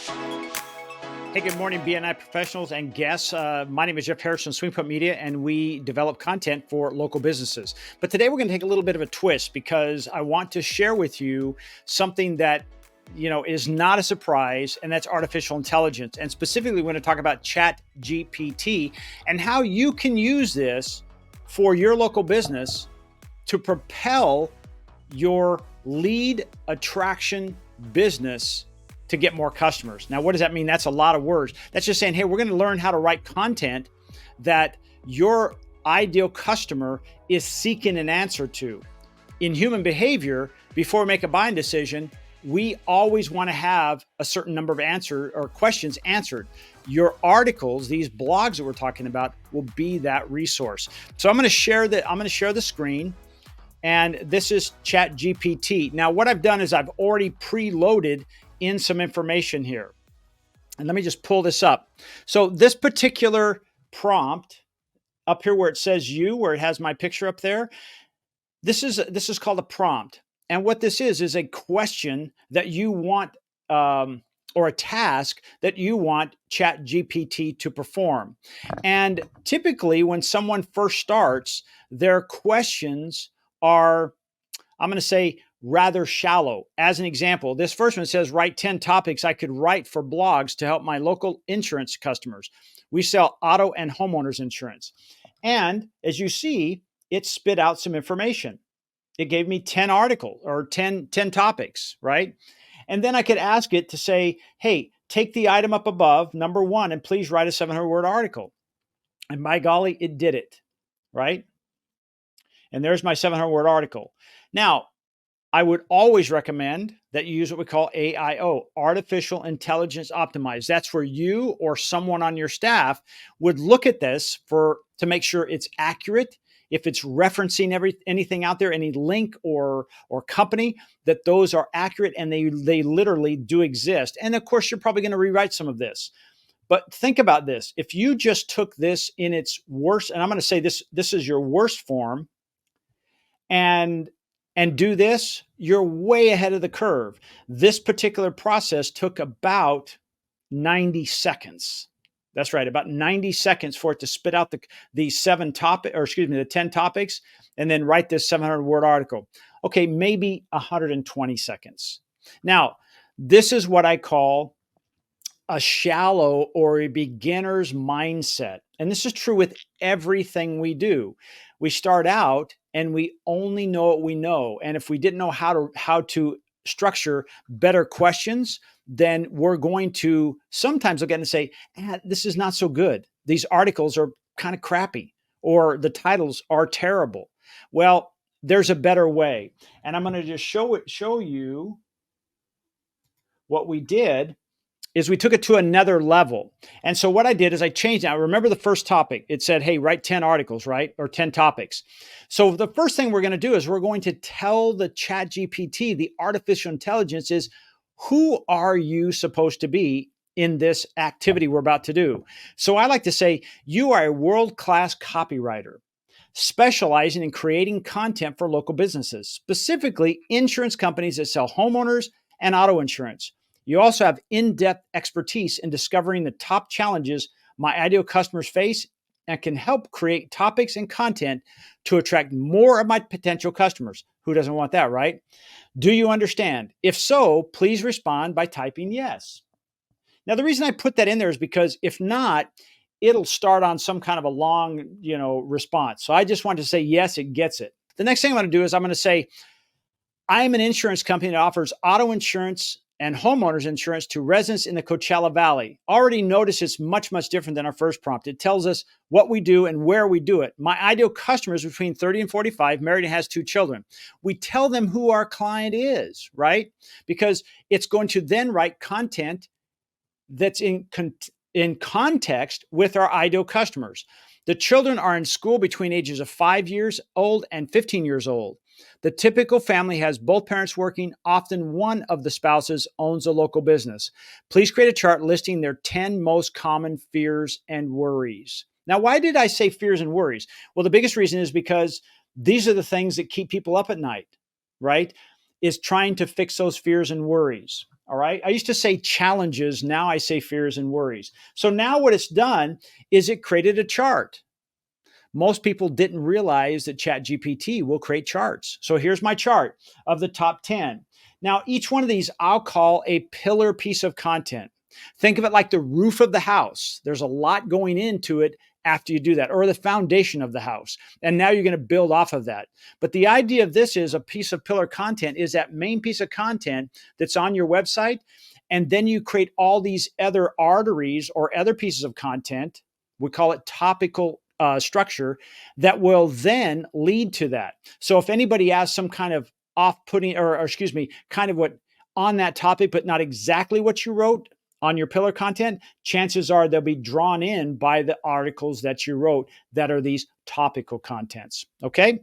Hey, good morning, BNI professionals and guests. My name is Jeff Harrison, Swingfoot Media, and we develop content for local businesses. But today we're going to take a little bit of a twist because I want to share with you something that is not a surprise, and that's artificial intelligence. And specifically, we're going to talk about ChatGPT and how you can use this for your local business to propel your lead attraction business to get more customers. Now, what does that mean? That's a lot of words. That's just saying, hey, we're going to learn how to write content that your ideal customer is seeking an answer to. In human behavior, before we make a buying decision, we always want to have a certain number of answers or questions answered. Your articles, these blogs that we're talking about, will be that resource. So I'm going to share the screen. And this is ChatGPT. Now, what I've done is I've already preloaded in some information here. And let me just pull this up. So this particular prompt up here where it says you, where it has my picture up there, this is called a prompt. And what this is a question that you want, or a task that you want ChatGPT to perform. And typically when someone first starts, their questions are, I'm going to say, rather shallow. As an example, this first one says, write 10 topics I could write for blogs to help my local insurance customers. We sell auto and homeowners insurance. And as you see, it spit out some information. It gave me 10 articles or 10 topics, right? And then I could ask it to say, hey, take the item up above, number 1, and please write a 700-word article. And by golly, it did it, right? And there's my 700-word article. Now, I would always recommend that you use what we call AIO, Artificial Intelligence Optimized. That's where you or someone on your staff would look at this to make sure it's accurate. If it's referencing anything out there, any link or company, that those are accurate and they literally do exist. And of course, you're probably going to rewrite some of this. But think about this. If you just took this in its worst, and I'm going to say this is your worst form, and do this, you're way ahead of the curve. This particular process took about 90 seconds. That's right, about 90 seconds for it to spit out the 10 topics, and then write this 700-word article. Okay, maybe 120 seconds. Now, this is what I call a shallow or a beginner's mindset. And this is true with everything we do. We start out and we only know what we know. And if we didn't know how to structure better questions, then we're going to sometimes look at it and say, this is not so good. These articles are kind of crappy, or the titles are terrible. Well, there's a better way. And I'm going to just show you what we did is we took it to another level. And so what I did is I changed it. Now, remember the first topic. It said, hey, write 10 articles, right? Or 10 topics. So the first thing we're going to do is we're going to tell the ChatGPT, the artificial intelligence, is who are you supposed to be in this activity we're about to do? So I like to say, you are a world-class copywriter specializing in creating content for local businesses, specifically insurance companies that sell homeowners and auto insurance. You also have in-depth expertise in discovering the top challenges my ideal customers face and can help create topics and content to attract more of my potential customers. Who doesn't want that, right? Do you understand? If so, please respond by typing yes. Now, the reason I put that in there is because if not, it'll start on some kind of a long, response. So I just want to say, yes, it gets it. The next thing I'm going to do is I'm going to say, I'm an insurance company that offers auto insurance and homeowners insurance to residents in the Coachella Valley. Already notice it's much, much different than our first prompt. It tells us what we do and where we do it. My ideal customer is between 30 and 45, married and has 2 children. We tell them who our client is, right? Because it's going to then write content that's in context with our ideal customers. The children are in school between ages of 5 years old and 15 years old. The typical family has both parents working. Often one of the spouses owns a local business. Please create a chart listing their 10 most common fears and worries. Now, why did I say fears and worries? Well, the biggest reason is because these are the things that keep people up at night, right? Is trying to fix those fears and worries. All right. I used to say challenges. Now I say fears and worries. So now what it's done is it created a chart. Most people didn't realize that ChatGPT will create charts. So here's my chart of the top 10. Now, each one of these I'll call a pillar piece of content. Think of it like the roof of the house. There's a lot going into it after you do that, or the foundation of the house. And now you're going to build off of that. But the idea of this is a piece of pillar content is that main piece of content that's on your website. And then you create all these other arteries or other pieces of content. We call it topical structure that will then lead to that. So if anybody has some kind of off-putting, or excuse me, kind of what on that topic, but not exactly what you wrote on your pillar content, chances are they'll be drawn in by the articles that you wrote that are these topical contents. Okay.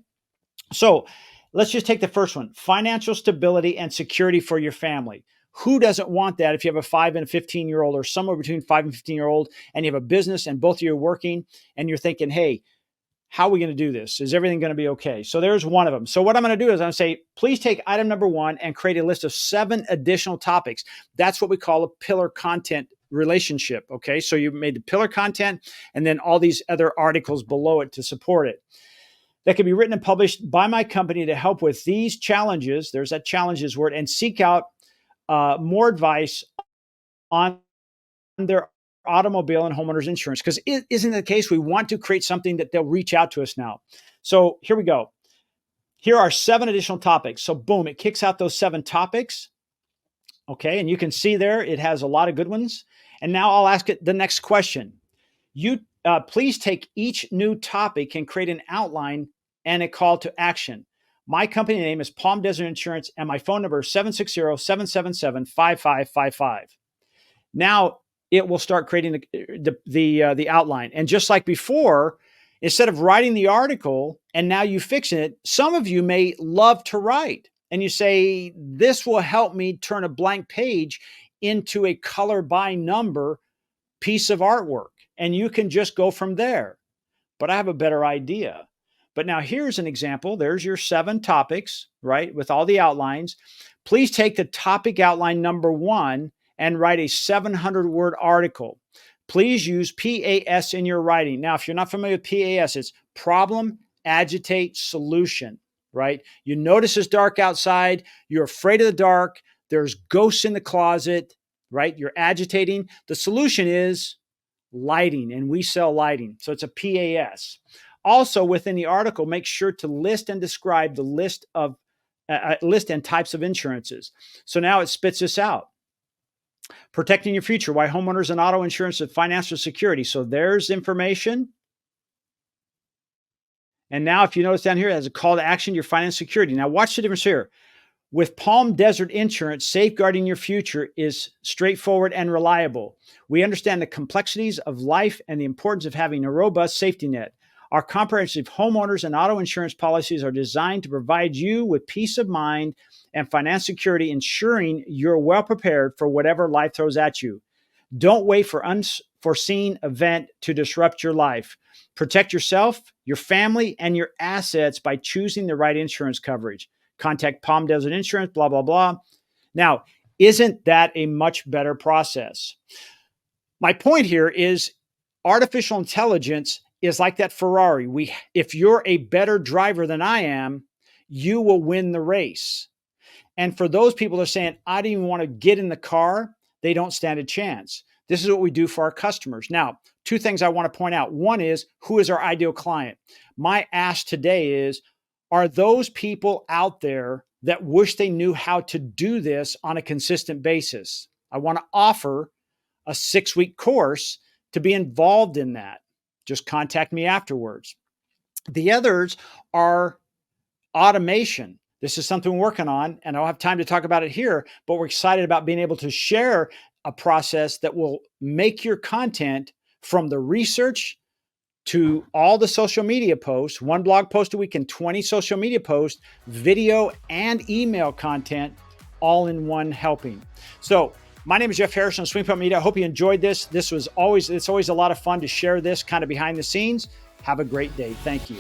So let's just take the first one, financial stability and security for your family. Who doesn't want that if you have a 5 and a 15-year-old or somewhere between 5 and 15-year-old and you have a business and both of you are working and you're thinking, hey, how are we going to do this? Is everything going to be okay? So there's one of them. So what I'm going to do is I'm going to say, please take item number 1 and create a list of 7 additional topics. That's what we call a pillar content relationship. Okay. So you made the pillar content and then all these other articles below it to support it. That can be written and published by my company to help with these challenges. There's that challenges word, and seek out more advice on their automobile and homeowners insurance, because it isn't the case. We want to create something that they'll reach out to us now. So here we go. Here are 7 additional topics. So boom, it kicks out those 7 topics. Okay. And you can see there, it has a lot of good ones. And now I'll ask it the next question. You please take each new topic and create an outline and a call to action. My company name is Palm Desert Insurance, and my phone number is 760-777-5555. Now it will start creating the outline. And just like before, instead of writing the article and now you fix it, some of you may love to write and you say, this will help me turn a blank page into a color by number piece of artwork. And you can just go from there. But I have a better idea. But now here's an example. There's your 7 topics, right? With all the outlines. Please take the topic outline number 1 and write a 700-word article. Please use PAS in your writing. Now, if you're not familiar with PAS, it's problem, agitate, solution, right? You notice it's dark outside. You're afraid of the dark. There's ghosts in the closet, right? You're agitating. The solution is lighting, and we sell lighting. So it's a PAS. Also, within the article, make sure to list and describe the list and types of insurances. So now it spits this out. Protecting your future, why homeowners and auto insurance have financial security. So there's information. And now if you notice down here, it has a call to action, your financial security. Now watch the difference here. With Palm Desert Insurance, safeguarding your future is straightforward and reliable. We understand the complexities of life and the importance of having a robust safety net. Our comprehensive homeowners and auto insurance policies are designed to provide you with peace of mind and financial security, ensuring you're well prepared for whatever life throws at you. Don't wait for unforeseen event to disrupt your life. Protect yourself, your family, and your assets by choosing the right insurance coverage. Contact Palm Desert Insurance, blah, blah, blah. Now, isn't that a much better process? My point here is artificial intelligence is like that Ferrari. If you're a better driver than I am, you will win the race. And for those people that are saying, I don't even want to get in the car, they don't stand a chance. This is what we do for our customers. Now, 2 things I want to point out. One is, who is our ideal client? My ask today is, are those people out there that wish they knew how to do this on a consistent basis? I want to offer a 6-week course to be involved in that. Just contact me afterwards. The others are automation. This is something we're working on, and I don't have time to talk about it here, but we're excited about being able to share a process that will make your content from the research to all the social media posts, 1 blog post a week and 20 social media posts, video and email content, all in one helping. So my name is Jeff Harrison of Swing Pump Media. I hope you enjoyed this. It's always a lot of fun to share this kind of behind the scenes. Have a great day. Thank you.